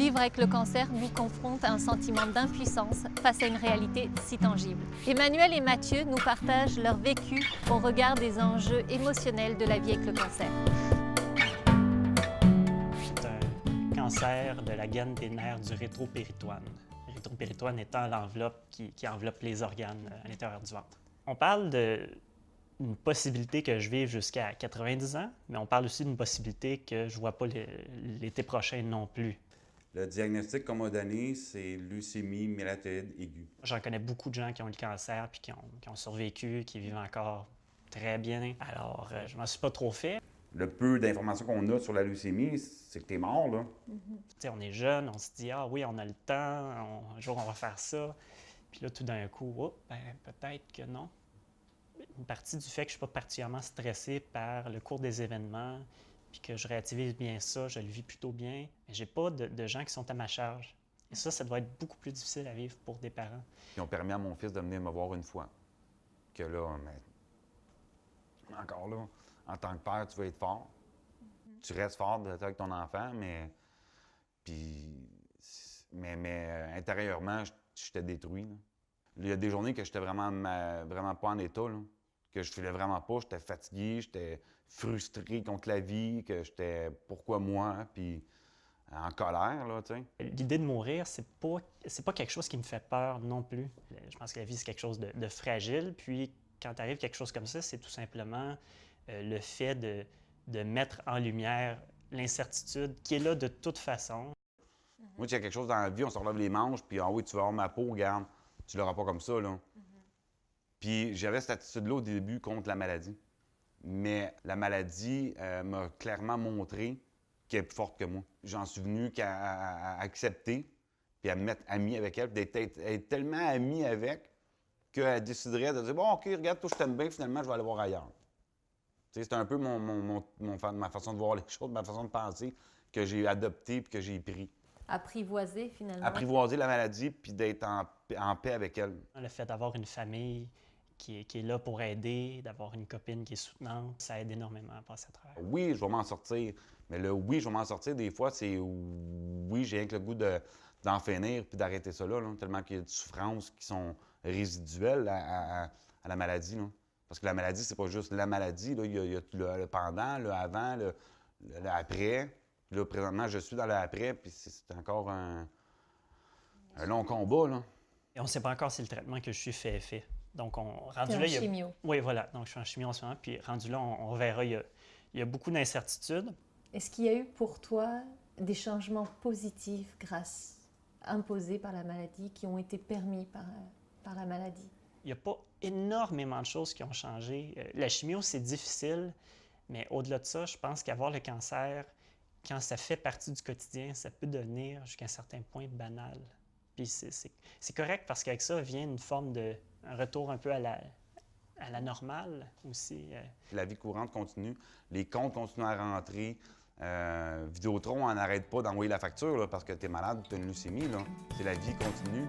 Vivre avec le cancer nous confronte à un sentiment d'impuissance face à une réalité si tangible. Emmanuel et Mathieu nous partagent leur vécu au regard des enjeux émotionnels de la vie avec le cancer. C'est un cancer de la gaine des nerfs du rétropéritoine. Le rétropéritoine étant l'enveloppe qui enveloppe les organes à l'intérieur du ventre. On parle d'une possibilité que je vive jusqu'à 90 ans, mais on parle aussi d'une possibilité que je ne vois pas l'été prochain non plus. Le diagnostic qu'on m'a donné, c'est leucémie myélatoïde aiguë. J'en connais beaucoup de gens qui ont eu le cancer puis qui ont survécu, qui vivent encore très bien. Alors, je m'en suis pas trop fait. Le peu d'informations qu'on a sur la leucémie, c'est que t'es mort, là. T'sais, on est jeune, on se dit « Ah oui, on a le temps, un jour on va faire ça. » Puis là, tout d'un coup, oh, ben, peut-être que non. Une partie du fait que je ne suis pas particulièrement stressé par le cours des événements, puis que je réactivise bien ça, je le vis plutôt bien. Mais j'ai pas de gens qui sont à ma charge. Et ça doit être beaucoup plus difficile à vivre pour des parents. Ils ont permis à mon fils de venir me voir une fois. Que là, mais encore là, en tant que père, tu veux être fort. Tu restes fort avec ton enfant, mais intérieurement, j'étais détruit, là. Il y a des journées que j'étais vraiment pas en état, là, que je filais vraiment pas, j'étais fatigué, j'étais frustré contre la vie, que j'étais pourquoi moi, puis en colère, là, tu sais. L'idée de mourir, c'est pas quelque chose qui me fait peur non plus. Je pense que la vie, c'est quelque chose de fragile, puis quand arrive quelque chose comme ça, c'est tout simplement le fait de mettre en lumière l'incertitude qui est là de toute façon. Moi, il y a quelque chose dans la vie, on se relève les manches, puis ah oui, tu vas avoir ma peau, regarde, tu l'auras pas comme ça, là. Puis j'avais cette attitude-là au début contre la maladie. Mais la maladie m'a clairement montré qu'elle est plus forte que moi. J'en suis venu qu'à accepter, puis à me mettre ami avec elle, puis d'être tellement ami avec qu'elle déciderait de dire « Bon, OK, regarde, toi, je t'aime bien, finalement, je vais aller voir ailleurs. » C'est un peu ma façon de voir les choses, ma façon de penser que j'ai adoptée puis que j'ai pris. Apprivoiser, finalement. Apprivoiser la maladie puis d'être en paix avec elle. Le fait d'avoir une famille qui est là pour aider, d'avoir une copine qui est soutenante, ça aide énormément à passer à travers. Oui, je vais m'en sortir. Mais le oui, je vais m'en sortir, des fois, c'est oui, j'ai rien que le goût d'en finir puis d'arrêter ça là, tellement qu'il y a des souffrances qui sont résiduelles à la maladie, là. Parce que la maladie, c'est pas juste la maladie, là. Il y a le pendant, le avant, le après. Là, présentement, je suis dans le après, puis c'est encore un long combat, là. Et on ne sait pas encore si le traitement que je suis fait effet. Donc, rendu T'es là, en chimio. Oui, voilà. Donc, je suis en chimio en ce moment, puis rendu là, on verra. Il y a beaucoup d'incertitudes. Est-ce qu'il y a eu pour toi des changements positifs imposés par la maladie, qui ont été permis par la maladie? Il n'y a pas énormément de choses qui ont changé. La chimio, c'est difficile, mais au-delà de ça, je pense qu'avoir le cancer, quand ça fait partie du quotidien, ça peut devenir jusqu'à un certain point banal. Puis c'est correct parce qu'avec ça vient une forme un retour un peu à la normale aussi. La vie courante continue, les comptes continuent à rentrer. Vidéotron, on n'arrête pas d'envoyer la facture là, parce que tu es malade, tu as une leucémie. C'est la vie continue.